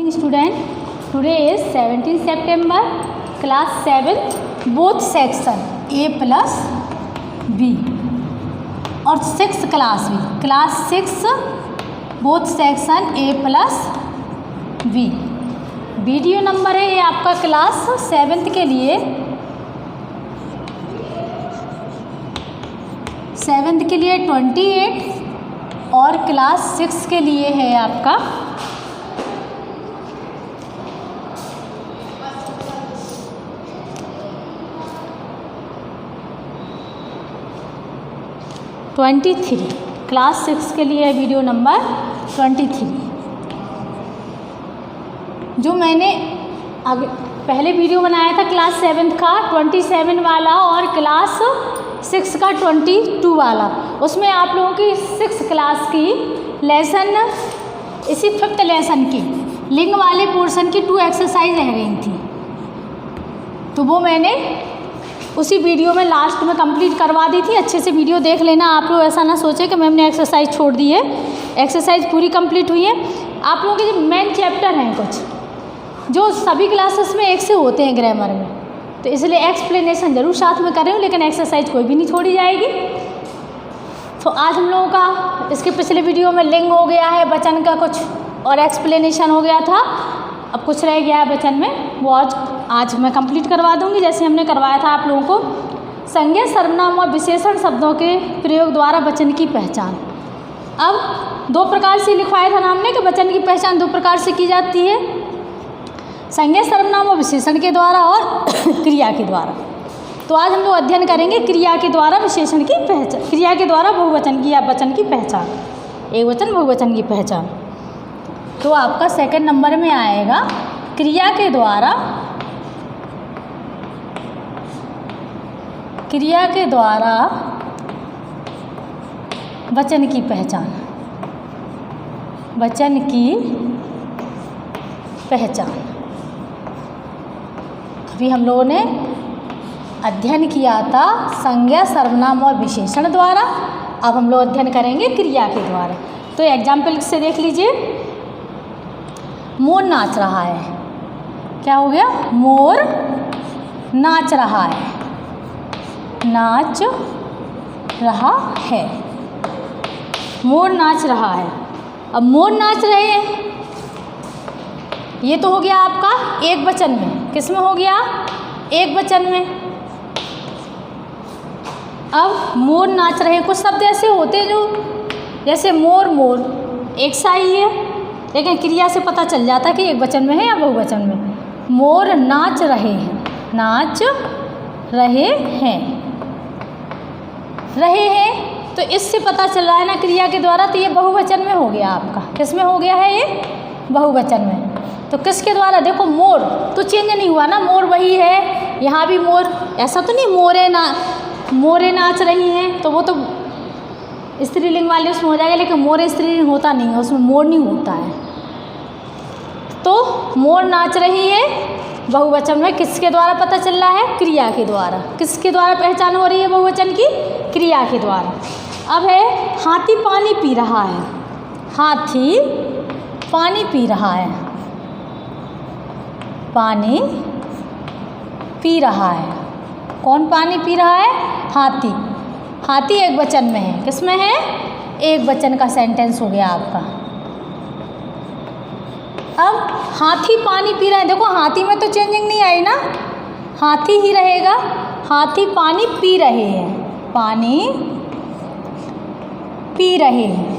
evening student. Today is 17 September, class 7, both section A plus B और 6th class भी, class 6 both section A plus B. Video number है ये आपका class 7th के लिए, 7th के लिए 28 और क्लास 6 के लिए है आपका 23. क्लास 6 के लिए वीडियो नंबर 23. जो मैंने पहले वीडियो बनाया था क्लास 7 का 27 वाला और क्लास 6 का 22 वाला, उसमें आप लोगों की 6 क्लास की लेसन, इसी 5th लेसन की लिंग वाले पोर्शन की 2 एक्सरसाइज रह गई थी, तो वो मैंने उसी वीडियो में लास्ट में कंप्लीट करवा दी थी. अच्छे से वीडियो देख लेना, आप लोग ऐसा ना सोचे कि मैम ने एक्सरसाइज छोड़ दी है. एक्सरसाइज पूरी कंप्लीट हुई है. आप लोगों के जो मेन चैप्टर हैं कुछ जो सभी क्लासेस में एक से होते हैं ग्रामर में, तो इसलिए एक्सप्लेनेशन ज़रूर साथ में कर रही हूँ, लेकिन एक्सरसाइज कोई भी नहीं छोड़ी जाएगी. तो आज हम लोगों का इसके पिछले वीडियो में लिंग हो गया है, वचन का कुछ और एक्सप्लेनेशन हो गया था. अब कुछ रह गया है वचन में, वो आज मैं कंप्लीट करवा दूंगी जैसे हमने करवाया था आप लोगों को. संज्ञा, सर्वनाम और विशेषण शब्दों के प्रयोग द्वारा वचन की पहचान. अब 2 प्रकार से लिखवाया था नाम ने कि वचन की पहचान 2 प्रकार से की जाती है, संज्ञा, सर्वनाम और विशेषण के द्वारा और क्रिया के द्वारा. तो आज हम लोग अध्ययन करेंगे क्रिया के द्वारा विशेषण की पहचान, क्रिया के द्वारा बहुवचन की या वचन की पहचान, एक वचन बहुवचन की पहचान. तो आपका सेकंड नंबर में आएगा क्रिया के द्वारा, क्रिया के द्वारा वचन की पहचान, वचन की पहचान. अभी हम लोगों ने अध्ययन किया था संज्ञा, सर्वनाम और विशेषण द्वारा, अब हम लोग अध्ययन करेंगे क्रिया के द्वारा. तो एग्जाम्पल से देख लीजिए. मोर नाच रहा है. क्या हो गया? मोर नाच रहा है, नाच रहा है, मोर नाच रहा है. अब मोर नाच रहे हैं, ये तो हो गया आपका एक वचन में. किस में हो गया? एक वचन में. अब मोर नाच रहे, कुछ शब्द ऐसे होते जो जैसे मोर, मोर एक सा ही है, लेकिन क्रिया से पता चल जाता कि एक वचन में है या बहुवचन में. मोर नाच रहे हैं, नाच रहे हैं, रहे हैं, तो इससे पता चल रहा है ना क्रिया के द्वारा, तो ये बहुवचन में हो गया आपका. किस में हो गया है? ये बहुवचन में. तो किसके द्वारा? देखो मोर तो चेंज नहीं हुआ ना, मोर वही है, यहाँ भी मोर, ऐसा तो नहीं मोरे नाच रही हैं, तो वो तो स्त्रीलिंग वाले उसमें हो जाएगा, लेकिन मोर स्त्रीलिंग होता नहीं है, उसमें मोर नहीं होता है. तो मोर नाच रही है बहुवचन में, किसके द्वारा पता चल रहा है? क्रिया के द्वारा. किसके द्वारा पहचान हो रही है बहुवचन की? क्रिया के द्वारा. अब है हाथी पानी पी रहा है, हाथी पानी पी रहा है, पानी पी रहा है. कौन पानी पी रहा है? हाथी. हाथी एक वचन में है. किस में है? एक वचन का सेंटेंस हो गया आपका. अब हाथी पानी पी रहा है, देखो हाथी में तो चेंजिंग नहीं आई ना, हाथी ही रहेगा. हाथी पानी पी रहे हैं, पानी पी रहे हैं,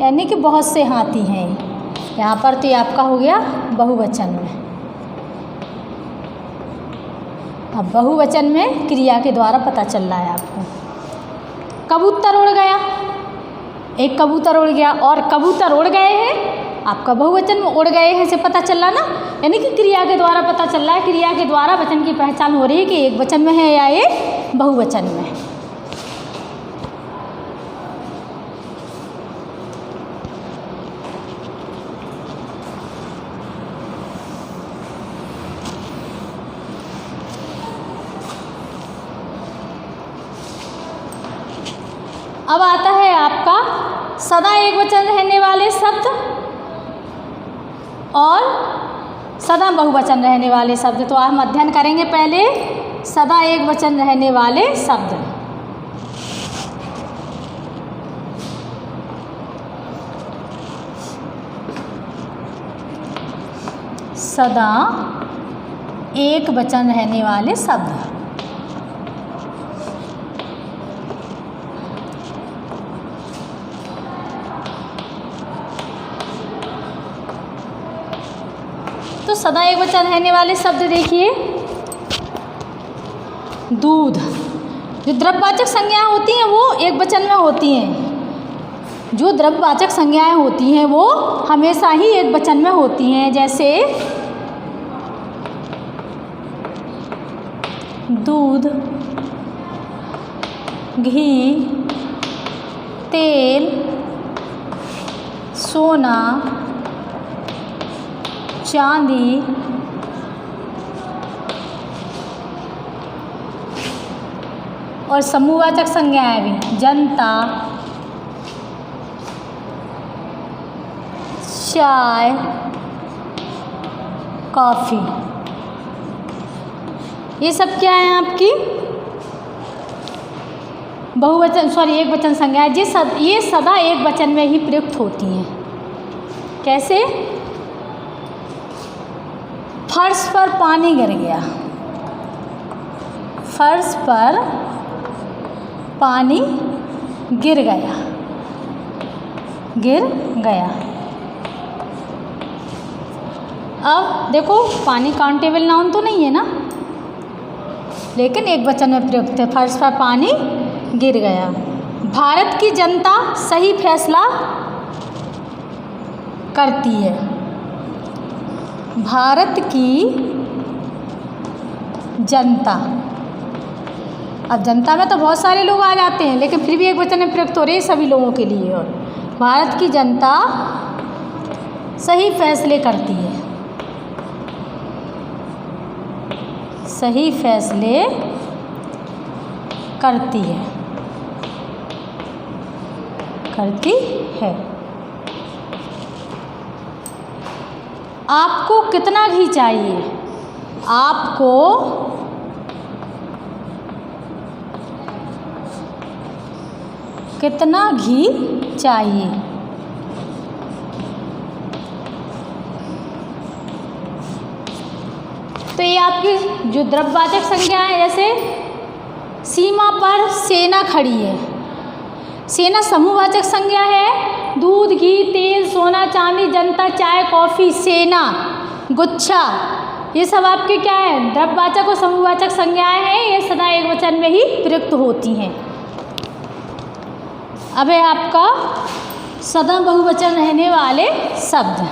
यानी कि बहुत से हाथी हैं यहाँ पर. तो ये आपका हो गया बहुवचन में. अब बहुवचन में क्रिया के द्वारा पता चल रहा है आपको. कबूतर उड़ गया, एक कबूतर उड़ गया और कबूतर उड़ गए हैं, आपका बहुवचन में उड़ गए हैं से पता चल रहा ना, यानी कि क्रिया के द्वारा पता चल रहा है. क्रिया के द्वारा वचन की पहचान हो रही है कि एक वचन में है या ये बहुवचन में. अब आता है आपका सदा एक वचन रहने वाले शब्द और सदा बहुवचन रहने वाले शब्द। तो हम अध्ययन करेंगे पहले सदा एक वचन रहने वाले शब्द। सदा एक वचन रहने वाले शब्द। तो सदा एक वचन रहने वाले शब्द देखिए, दूध। जो द्रव्यवाचक संज्ञाएं होती हैं वो एक वचन में होती हैं। जो द्रव्यवाचक संज्ञाएं होती हैं वो हमेशा ही एक वचन में होती हैं। जैसे दूध, घी, तेल, सोना, चांदी, और समूहवाचक संज्ञाएं भी, जनता, चाय, कॉफ़ी, ये सब क्या है आपकी एक वचन संज्ञा है। ये सदा एक वचन में ही प्रयुक्त होती हैं। कैसे? फर्श पर पानी गिर गया। फर्श पर पानी गिर गया। गिर गया। अब देखो पानी काउंटेबल नाउन तो नहीं है ना, लेकिन एक वचन में प्रयुक्त है। फर्श पर पानी गिर गया। भारत की जनता सही फैसला करती है। भारत की जनता, अब जनता में तो बहुत सारे लोग आ जाते हैं, लेकिन फिर भी एक वचन में प्रयुक्त हो रहे हैं सभी लोगों के लिए। और भारत की जनता सही फैसले करती है। सही फैसले करती है। करती है। आपको कितना घी चाहिए? आपको कितना घी चाहिए? तो ये आपकी जो द्रव्यवाचक संज्ञा है, जैसे सीमा पर सेना खड़ी है। सेना समूहवाचक संज्ञा है। दूध, घी, तेल, सोना, चांदी, जनता, चाय, कॉफ़ी, सेना, गुच्छा, ये सब आपके क्या है? द्रव्यवाचक और समूहवाचक संज्ञाएं हैं। ये सदा एक वचन में ही प्रयुक्त होती हैं। अब है आपका सदा बहुवचन रहने वाले शब्द।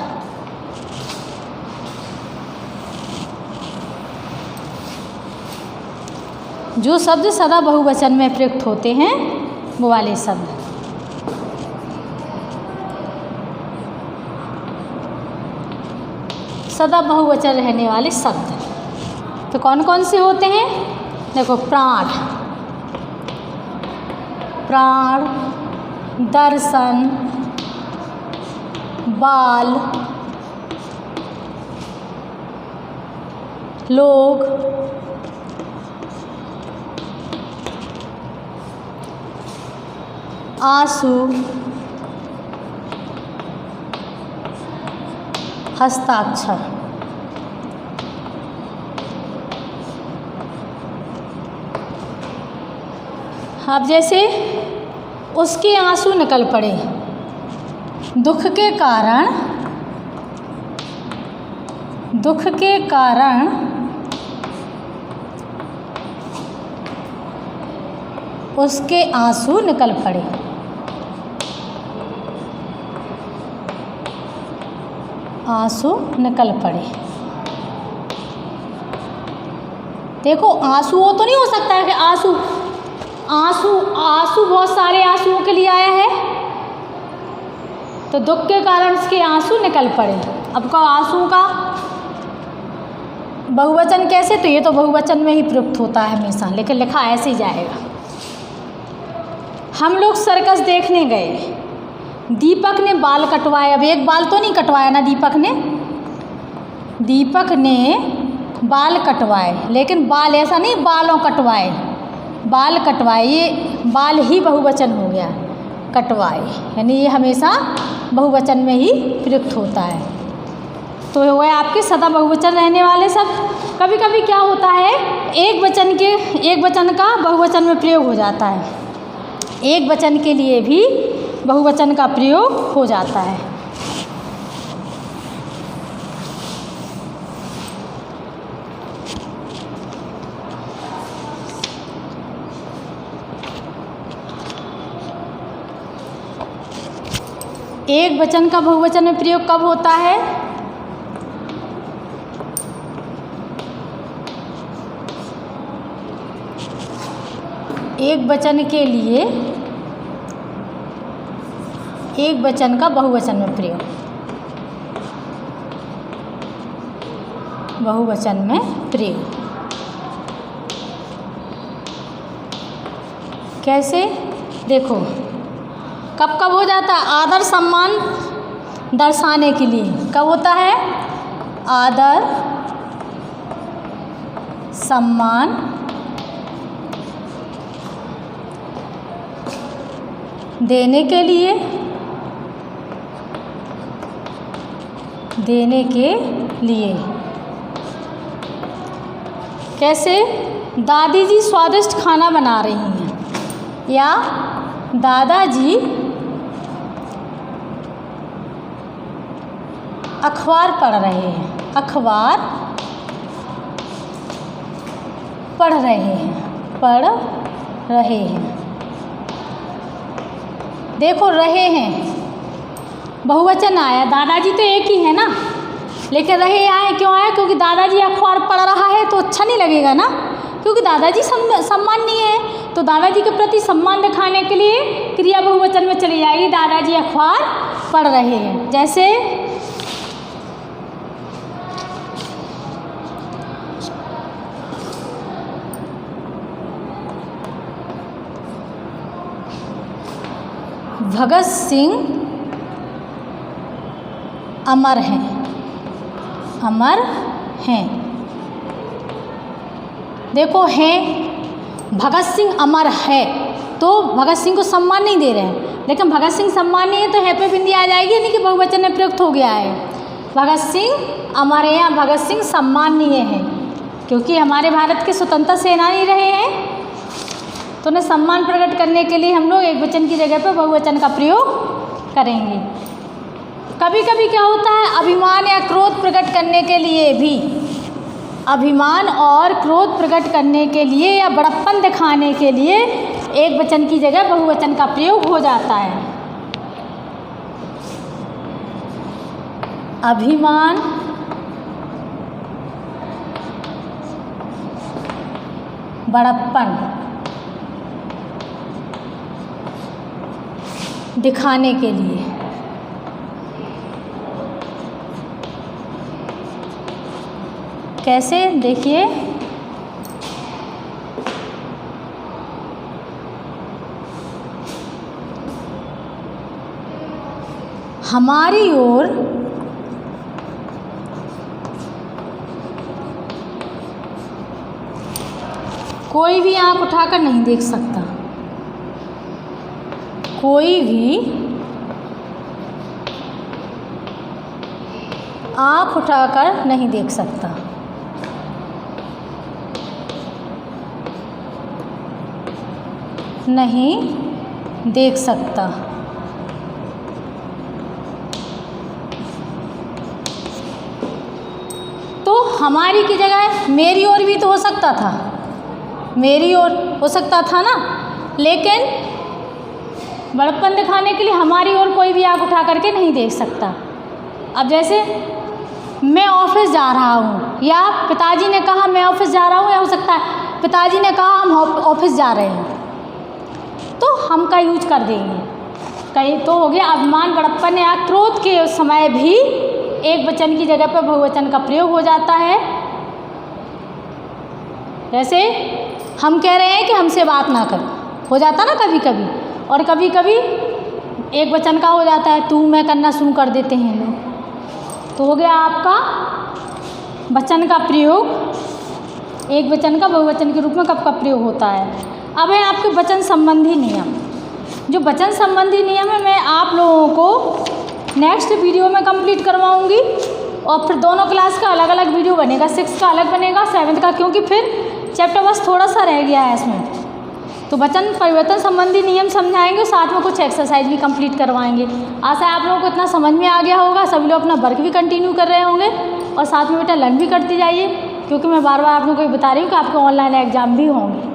जो शब्द सदा बहुवचन में प्रयुक्त होते हैं वो वाले शब्द। सदा बहुवचन रहने वाले शब्द तो कौन कौन से होते हैं? देखो, प्राण, प्राण, दर्शन, बाल, लोग, आंसू, हस्ताक्षर। अब जैसे उसके आंसू निकल पड़े, दुख के कारण, दुख के कारण उसके आंसू निकल पड़े। आंसू निकल पड़े। देखो, आंसू वो तो नहीं हो सकता है कि आंसू आंसू आंसू बहुत सारे आंसुओं के लिए आया है, तो दुख के कारण उसके आंसू निकल पड़े। अब का आंसू का बहुवचन कैसे? तो ये तो बहुवचन में ही प्रयुक्त होता है हमेशा, लेकिन लिखा ऐसे ही जाएगा। हम लोग सर्कस देखने गए। दीपक ने बाल कटवाए। अब एक बाल तो नहीं कटवाया ना दीपक ने, दीपक ने बाल कटवाए, लेकिन बाल ऐसा नहीं बालों कटवाए, बाल कटवाए, ये बाल ही बहुवचन हो गया, कटवाए, यानी ये हमेशा बहुवचन में ही प्रयुक्त होता है। तो वो है आपके सदा बहुवचन रहने वाले शब्द। कभी कभी क्या होता है, एक वचन का बहुवचन में प्रयोग हो जाता है, एक वचन के लिए भी बहुवचन का प्रयोग हो जाता है। एक वचन का बहुवचन में प्रयोग कब होता है? एक वचन के लिए एक वचन का बहुवचन में प्रयोग, बहुवचन में प्रयोग कैसे? देखो कब कब हो जाता है? आदर सम्मान दर्शाने के लिए कब होता है? आदर सम्मान देने के लिए, देने के लिए कैसे? दादी जी स्वादिष्ट खाना बना रही हैं, या दादाजी अखबार पढ़ रहे हैं, अखबार पढ़ रहे हैं, पढ़ रहे हैं। देखो रहे हैं बहुवचन आया, दादाजी तो एक ही है ना, लेकिन रहे आए क्यों आए? क्योंकि दादाजी अखबार पढ़ रहा है तो अच्छा नहीं लगेगा ना, क्योंकि दादाजी सम्मानीय है, तो दादाजी के प्रति सम्मान दिखाने के लिए क्रिया बहुवचन में चली जाएगी, दादाजी अखबार पढ़ रहे हैं। जैसे भगत सिंह अमर हैं, अमर हैं। देखो हैं, भगत सिंह अमर है तो भगत सिंह को सम्मान नहीं दे रहे हैं, लेकिन भगत सिंह सम्मान नहीं है तो है पे बिंदी आ जाएगी, यानी कि बहुवचन में प्रयुक्त हो गया है। भगत सिंह अमर हैं या भगत सिंह सम्मानीय हैं, क्योंकि हमारे भारत के स्वतंत्रता सेनानी रहे हैं, तो उन्हें सम्मान प्रकट करने के लिए हम लोग एक वचन की जगह पर बहुवचन का प्रयोग करेंगे। कभी कभी क्या होता है, अभिमान या क्रोध प्रकट करने के लिए भी, अभिमान और क्रोध प्रकट करने के लिए या बड़प्पन दिखाने के लिए एक वचन की जगह बहुवचन का प्रयोग हो जाता है। अभिमान बड़प्पन दिखाने के लिए कैसे? देखिए हमारी ओर कोई भी आंख उठाकर नहीं देख सकता, कोई भी आंख उठाकर नहीं देख सकता। नहीं देख सकता। तो हमारी की जगह मेरी ओर भी तो हो सकता था, मेरी ओर हो सकता था ना, लेकिन बड़प्पन दिखाने के लिए हमारी ओर कोई भी आंख उठा करके नहीं देख सकता। अब जैसे मैं ऑफिस जा रहा हूँ, या पिताजी ने कहा मैं ऑफिस जा रहा हूँ, या हो सकता है पिताजी ने कहा हम ऑफिस जा रहे हैं, तो हम का यूज कर देंगे। कहीं तो हो गया अभिमान बड़प्पन या क्रोध के समय भी एक वचन की जगह पर बहुवचन का प्रयोग हो जाता है। जैसे हम कह रहे हैं कि हमसे बात ना कर, हो जाता ना कभी कभी, और कभी कभी एक वचन का हो जाता है तू मैं करना शुरू कर देते हैं लोग, तो हो गया आपका वचन का प्रयोग, एक वचन का बहुवचन के रूप में कब प्रयोग होता है। अब है आपके वचन संबंधी नियम। जो वचन संबंधी नियम है मैं आप लोगों को नेक्स्ट वीडियो में कंप्लीट करवाऊंगी और फिर दोनों क्लास का अलग अलग वीडियो बनेगा, 6 का अलग बनेगा, 7 का, क्योंकि फिर चैप्टर बस थोड़ा सा रह गया है इसमें। तो वचन परिवर्तन संबंधी नियम समझाएंगे, साथ में कुछ एक्सरसाइज भी कंप्लीट करवाएंगे। आशा है आप लोगों को इतना समझ में आ गया होगा। सभी लोग अपना वर्क भी कंटिन्यू कर रहे होंगे और साथ में बेटा लर्न भी करते जाइए, क्योंकि मैं बार बार आप लोगों को बता रही हूँ कि आपके ऑनलाइन एग्जाम भी होंगे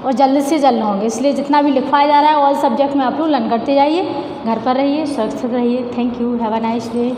और जल्द से जल्द होंगे। इसलिए जितना भी लिखवाया जा रहा है ऑल सब्जेक्ट में आप लोग लर्न करते जाइए। घर पर रहिए, सुरक्षित रहिए। Thank you, have a nice day.